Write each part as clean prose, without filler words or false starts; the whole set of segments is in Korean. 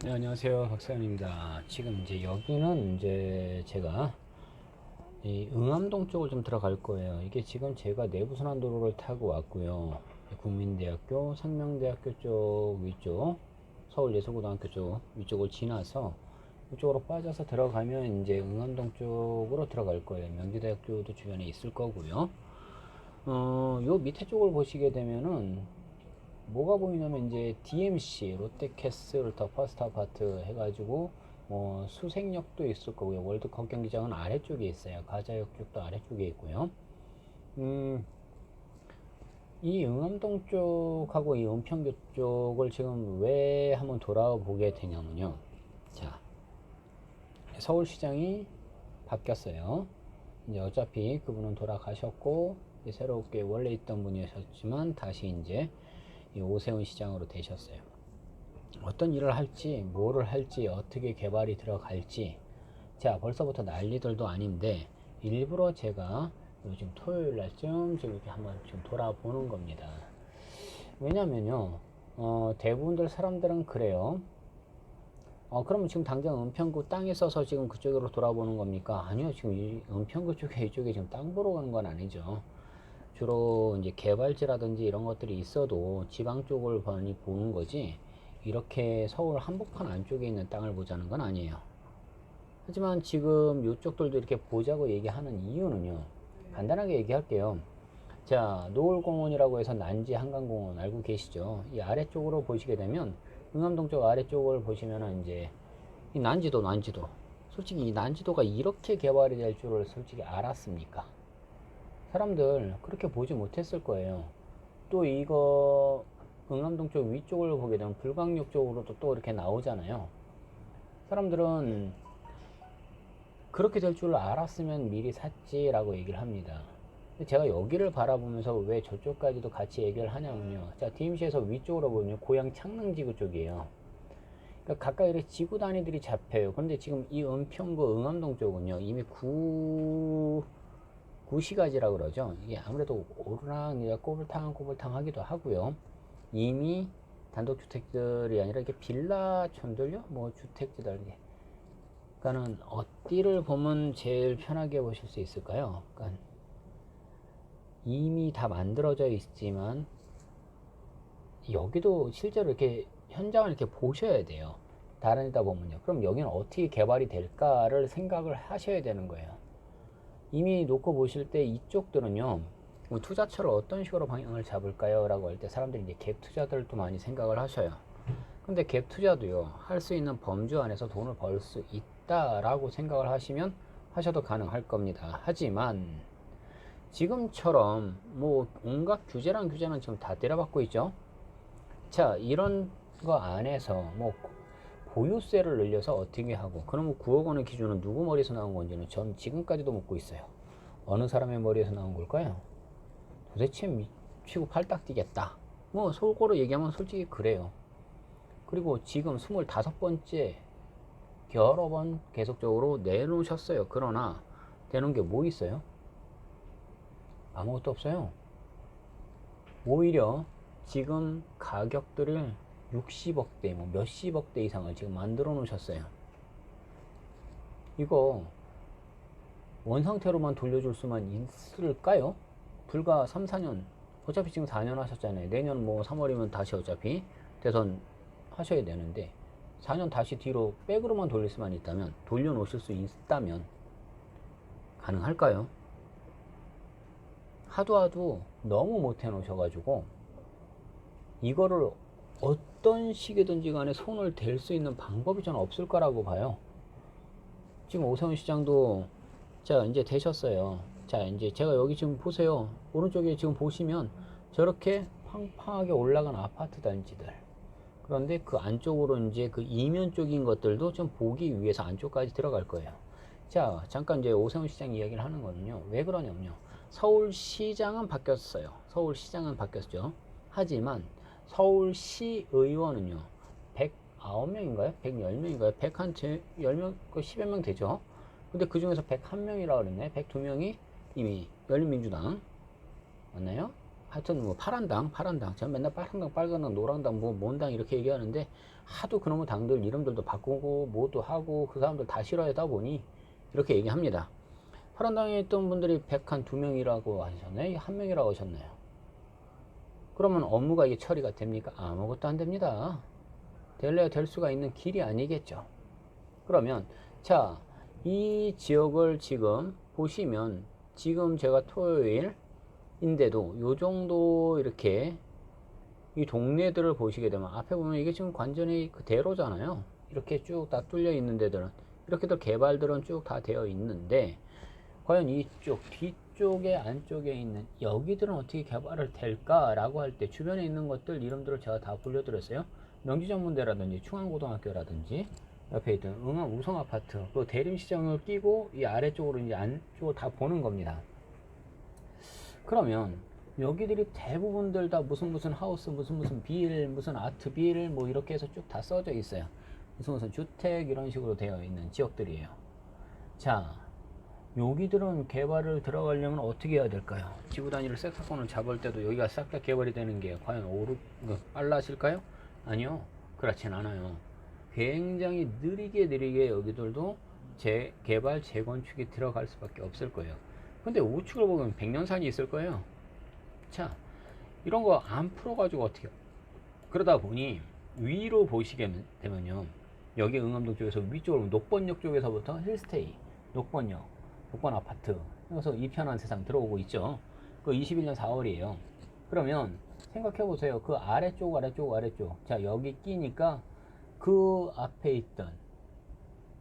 네, 안녕하세요. 박사연입니다. 지금 이제 여기는 이제 제가 이 응암동 쪽을 좀 들어갈 거예요. 이게 지금 제가 내부순환도로를 타고 왔고요. 국민대학교, 상명대학교 쪽 위쪽, 서울예술고등학교 쪽 위쪽을 지나서 이쪽으로 빠져서 들어가면 이제 응암동 쪽으로 들어갈 거예요. 명지대학교도 주변에 있을 거고요. 요 밑에 쪽을 보시게 되면은 뭐가 보이냐면 이제 DMC 롯데캐슬 더 퍼스트 아파트 해가지고 뭐 수색역도 있을 거고요. 월드컵 경기장은 아래쪽에 있어요. 가자역 쪽도 아래쪽에 있고요. 이 응암동 쪽하고 이 은평교 쪽을 지금 왜 한번 돌아보게 되냐면요. 자, 서울시장이 바뀌었어요. 이제 어차피 그분은 돌아가셨고 이제 새롭게 원래 있던 분이셨지만 다시 이제 이 오세훈 시장으로 되셨어요. 어떤 일을 할지, 뭐를 할지, 어떻게 개발이 들어갈지, 자, 벌써부터 난리들도 아닌데, 일부러 제가 요즘 토요일 날쯤 좀 이렇게 한번 좀 돌아보는 겁니다. 왜냐면요, 대부분들 사람들은 그래요. 그러면 지금 당장 은평구 땅에 써서 지금 그쪽으로 돌아보는 겁니까? 아니요, 지금 이 은평구 쪽에 이쪽에 지금 땅 보러 가는 건 아니죠. 주로 이제 개발지라든지 이런 것들이 있어도 지방 쪽을 많이 보는 거지 이렇게 서울 한복판 안쪽에 있는 땅을 보자는 건 아니에요. 하지만 지금 이쪽들도 이렇게 보자고 얘기하는 이유는요, 간단하게 얘기할게요. 자, 노을공원이라고 해서 난지 한강공원 알고 계시죠? 이 아래쪽으로 보시게 되면 응암동 쪽 아래쪽을 보시면은 이제 이 난지도 솔직히 이 난지도가 이렇게 개발이 될 줄을 솔직히 알았습니까? 사람들 그렇게 보지 못했을 거예요. 또 이거 응암동 쪽 위쪽을 보게 되면 불광역 쪽으로도 또 이렇게 나오잖아요. 사람들은 그렇게 될 줄 알았으면 미리 샀지라고 얘기를 합니다. 제가 여기를 바라보면서 왜 저쪽까지도 같이 얘기를 하냐면요. 자, DMC에서 위쪽으로 보면 고양 창릉지구 쪽이에요. 그러니까 각각 이렇게 지구 단위들이 잡혀요. 그런데 지금 이 은평구 응암동 쪽은요, 이미 구시가지라고 그러죠. 이게 아무래도 오르락 꼬불탕 하기도 하고요. 이미 단독주택들이 아니라 이게 빌라촌들요, 뭐 주택지들. 그러니까는 어디를 보면 제일 편하게 보실 수 있을까요? 그러니까 이미 다 만들어져 있지만 여기도 실제로 이렇게 현장을 이렇게 보셔야 돼요. 다른 데다 보면요. 그럼 여기는 어떻게 개발이 될까를 생각을 하셔야 되는 거예요. 이미 놓고 보실 때 이쪽들은요, 뭐 투자처를 어떤 식으로 방향을 잡을까요? 라고 할 때 사람들이 이제 갭 투자들도 많이 생각을 하셔요. 근데 갭 투자도요, 할 수 있는 범주 안에서 돈을 벌 수 있다라고 생각을 하시면 하셔도 가능할 겁니다. 하지만 지금처럼 뭐 온갖 규제는 지금 다 때려박고 있죠. 자, 이런 거 안에서 뭐 보유세를 늘려서 어떻게 하고, 그러면 9억 원의 기준은 누구 머리에서 나온 건지는 전 지금까지도 묻고 있어요. 어느 사람의 머리에서 나온 걸까요? 도대체 미치고 팔딱 뛰겠다. 뭐 속으로 얘기하면 솔직히 그래요. 그리고 지금 25번째 여러 번 계속적으로 내놓으셨어요. 그러나 되는 게 뭐 있어요? 아무것도 없어요. 오히려 지금 가격들을 60억대, 뭐 몇십억대 이상을 지금 만들어 놓으셨어요. 이거 원상태로만 돌려줄 수만 있을까요? 불과 3, 4년, 어차피 지금 4년 하셨잖아요. 내년 뭐 3월이면 다시 어차피 대선 하셔야 되는데 4년 다시 뒤로 백으로만 돌릴 수만 있다면, 돌려놓으실 수 있다면 가능할까요? 하도 너무 못 해놓으셔가지고 이거를 어떤 식이든지 간에 손을 댈 수 있는 방법이 저는 없을 거라고 봐요. 지금 오세훈 시장도 자 이제 되셨어요. 자 이제 제가 여기 지금 보세요. 오른쪽에 지금 보시면 저렇게 팡팡하게 올라간 아파트 단지들, 그런데 그 안쪽으로 이제 그 이면 쪽인 것들도 좀 보기 위해서 안쪽까지 들어갈 거예요. 자, 잠깐 이제 오세훈 시장 이야기를 하는 거는요, 왜 그러냐면요, 서울시장은 바뀌었어요. 서울시장은 바뀌었죠. 하지만 서울시의원은요 109명인가요? 110명인가요? 100한 10명, 10여 명 되죠. 근데 그 중에서 101명이라고 그랬네. 102명이 이미 열린민주당 맞나요? 하여튼 뭐 파란당, 전 맨날 파란당, 빨간당, 노랑당, 뭐 뭔당 이렇게 얘기하는데 하도 그놈의 당들 이름들도 바꾸고 뭐도 하고 그 사람들 다 싫어하다 보니 이렇게 얘기합니다. 파란당에 있던 분들이 102명이라고 하셨나요? 1명이라고 하셨나요? 그러면 업무가 이게 처리가 됩니까? 아무것도 안 됩니다. 될래야 될 수가 있는 길이 아니겠죠. 그러면 자, 이 지역을 지금 보시면 지금 제가 토요일인데도 요 정도 이렇게 이 동네들을 보시게 되면 앞에 보면 이게 지금 완전히 그대로잖아요. 이렇게 쭉 다 뚫려 있는 데들은 이렇게들 개발들은 쭉 다 되어 있는데 과연 이쪽 뒤쪽에 안쪽에 있는 여기들은 어떻게 개발을 될까라고 할 때 주변에 있는 것들 이름들을 제가 다 불려드렸어요. 명지전문대라든지 충안고등학교라든지 옆에 있던 응암 우성아파트 그 대림시장을 끼고 이 아래쪽으로 이제 안쪽을 다 보는 겁니다. 그러면 여기들이 대부분들 다 무슨 하우스 무슨 빌 무슨 아트 빌 뭐 이렇게 해서 쭉 다 써져 있어요. 무슨 주택 이런 식으로 되어 있는 지역들이에요. 자, 여기들은 개발을 들어가려면 어떻게 해야 될까요? 지구 단위를 섹터권을 잡을 때도 여기가 싹 다 개발이 되는 게 과연 빨라질까요? 아니요, 그렇진 않아요. 굉장히 느리게 여기들도 개발 재건축이 들어갈 수밖에 없을 거예요. 근데 우측을 보면 백년산이 있을 거예요. 자, 이런 거 안 풀어가지고 어떻게 그러다 보니 위로 보시게 되면요, 여기 응암동 쪽에서 위쪽으로 녹번역 쪽에서부터 힐스테이 녹번 아파트 그래서 이 편한 세상 들어오고 있죠. 그 21년 4월이에요. 그러면 생각해 보세요. 그 아래쪽 자, 여기 끼니까 그 앞에 있던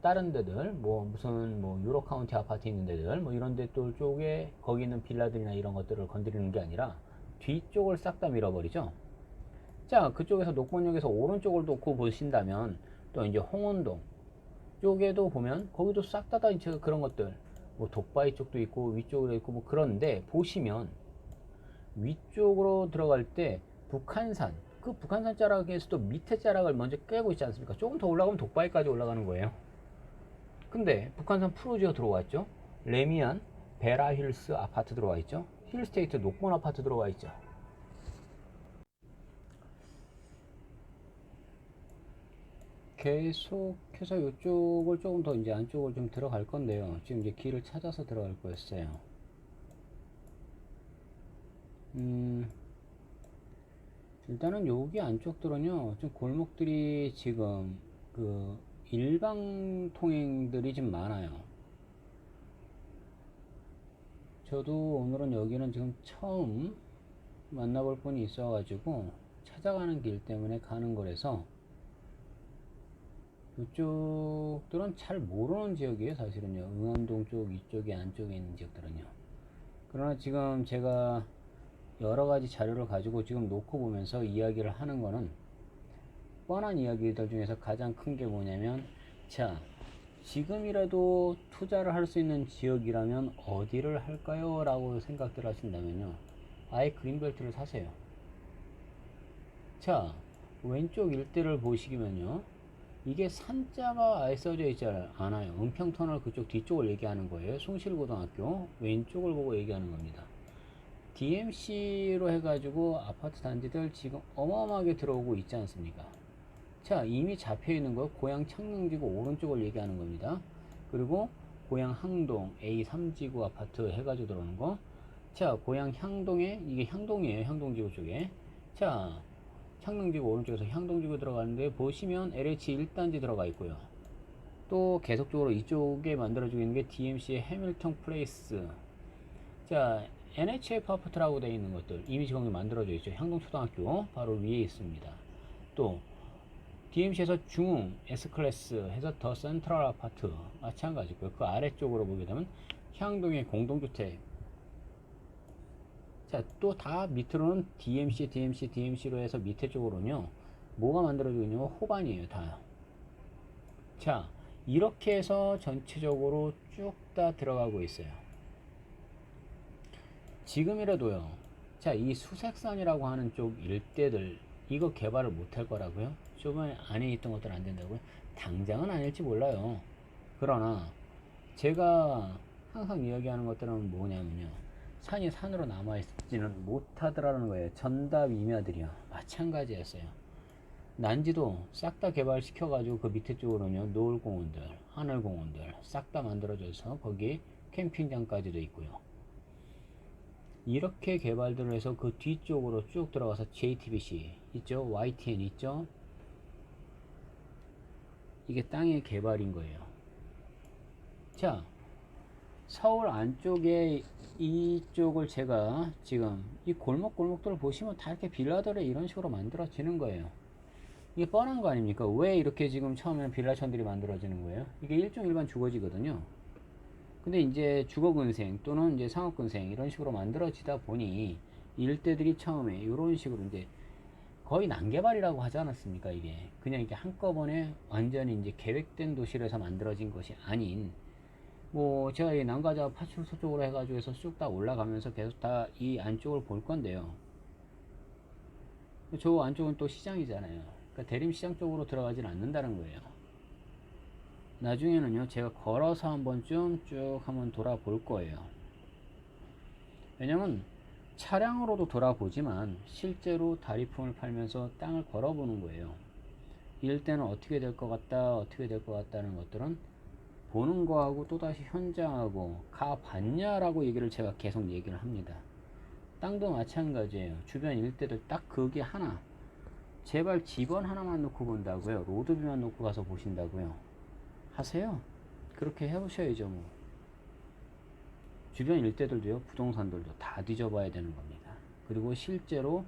다른 데들 무슨 유로 카운티 아파트 있는 데들 이런 데들 쪽에 거기 있는 빌라들이나 이런 것들을 건드리는 게 아니라 뒤쪽을 싹 다 밀어버리죠. 자, 그쪽에서 녹번역에서 오른쪽을 놓고 보신다면 또 이제 홍원동 쪽에도 보면 거기도 싹 다 이제 그런 것들 독바이 쪽도 있고 위쪽으로 있고 그런데 보시면 위쪽으로 들어갈 때 북한산 그 북한산 자락에서도 밑에 자락을 먼저 깨고 있지 않습니까? 조금 더 올라가면 독바이까지 올라가는 거예요. 근데 북한산 프로지오 들어와 있죠. 레미안 베라힐스 아파트 들어와 있죠. 힐스테이트 녹번 아파트 들어와 있죠. 계속해서 이쪽을 조금 더 이제 안쪽을 좀 들어갈 건데요. 지금 이제 길을 찾아서 들어갈 거였어요. 일단은 여기 안쪽들은요, 좀 골목들이 지금 그 일방 통행들이 좀 많아요. 저도 오늘은 여기는 지금 처음 만나볼 분이 있어가지고 찾아가는 길 때문에 가는 거라서 이쪽들은 잘 모르는 지역이에요. 사실은요, 응암동 쪽 이쪽에 안쪽에 있는 지역들은요. 그러나 지금 제가 여러 가지 자료를 가지고 지금 놓고 보면서 이야기를 하는 거는 뻔한 이야기들 중에서 가장 큰 게 뭐냐면, 자, 지금이라도 투자를 할 수 있는 지역이라면 어디를 할까요? 라고 생각들 하신다면요, 아예 그린벨트를 사세요. 자, 왼쪽 일대를 보시면요, 이게 산자가 아예 써져 있지 않아요. 은평터널 그쪽 뒤쪽을 얘기하는 거예요. 숭실고등학교 왼쪽을 보고 얘기하는 겁니다. DMC로 해가지고 아파트 단지들 지금 어마어마하게 들어오고 있지 않습니까? 자, 이미 잡혀 있는 거 고양 창릉지구 오른쪽을 얘기하는 겁니다. 그리고 고양 항동 A3지구 아파트 해가지고 들어오는 거. 자, 고양 향동에 이게 향동이에요. 향동지구 쪽에. 자, 창릉지구 오른쪽에서 향동지구 들어가는데 보시면 LH 1단지 들어가 있고요. 또 계속적으로 이쪽에 만들어지고 있는 게 DMC의 해밀턴 플레이스. 자, NHF 아파트라고 되어 있는 것들 이미 지금 만들어져 있죠. 향동초등학교 바로 위에 있습니다. 또 DMC에서 중흥 S클래스 해서 더 센트럴 아파트 마찬가지고요. 그 아래쪽으로 보게 되면 향동의 공동주택. 자, 또 다 밑으로는 DMC로 해서 밑에 쪽으로는요, 뭐가 만들어지고 있냐면 호반이에요. 다. 자, 이렇게 해서 전체적으로 쭉 다 들어가고 있어요. 지금이라도요, 자, 이 수색산이라고 하는 쪽 일대들 이거 개발을 못할 거라고요? 저번에 안에 있던 것들 안 된다고요? 당장은 아닐지 몰라요. 그러나 제가 항상 이야기하는 것들은 뭐냐면요, 산이 산으로 남아있지 받지는 못하더라는 거예요. 전답 임야들이요. 마찬가지였어요. 난지도 싹 다 개발시켜 가지고 그 밑에 쪽으로는요, 노을공원들, 하늘공원들 싹 다 만들어져서 거기 캠핑장까지도 있고요. 이렇게 개발들을 해서 그 뒤쪽으로 쭉 들어가서 JTBC 있죠, YTN 있죠. 이게 땅의 개발인 거예요. 자, 서울 안쪽에 이쪽을 제가 지금 이 골목골목들을 보시면 다 이렇게 빌라들이 이런 식으로 만들어지는 거예요. 이게 뻔한 거 아닙니까? 왜 이렇게 지금 처음에는 빌라촌들이 만들어지는 거예요? 이게 일종일반 주거지거든요. 근데 이제 주거근생 또는 이제 상업근생 이런 식으로 만들어지다 보니 일대들이 처음에 이런 식으로 이제 거의 난개발이라고 하지 않았습니까? 이게 그냥 이게 한꺼번에 완전히 이제 계획된 도시에서 만들어진 것이 아닌, 뭐 제가 이 남가자 파출소 쪽으로 해가지고 해서 쭉 다 올라가면서 계속 다 이 안쪽을 볼 건데요. 저 안쪽은 또 시장이잖아요. 그러니까 대림시장 쪽으로 들어가진 않는다는 거예요. 나중에는요, 제가 걸어서 한번쯤 쭉 한번 돌아볼 거예요. 왜냐면 차량으로도 돌아보지만 실제로 다리품을 팔면서 땅을 걸어보는 거예요. 이럴 때는 어떻게 될 것 같다, 어떻게 될 것 같다는 것들은 보는 거하고 또다시 현장하고 가봤냐라고 얘기를 제가 계속 얘기를 합니다. 땅도 마찬가지예요. 주변 일대들 딱 거기 하나, 제발 집원 하나만 놓고 본다고요? 로드뷰만 놓고 가서 보신다고요? 하세요. 그렇게 해보셔야죠. 뭐 주변 일대들도요, 부동산들도 다 뒤져봐야 되는 겁니다. 그리고 실제로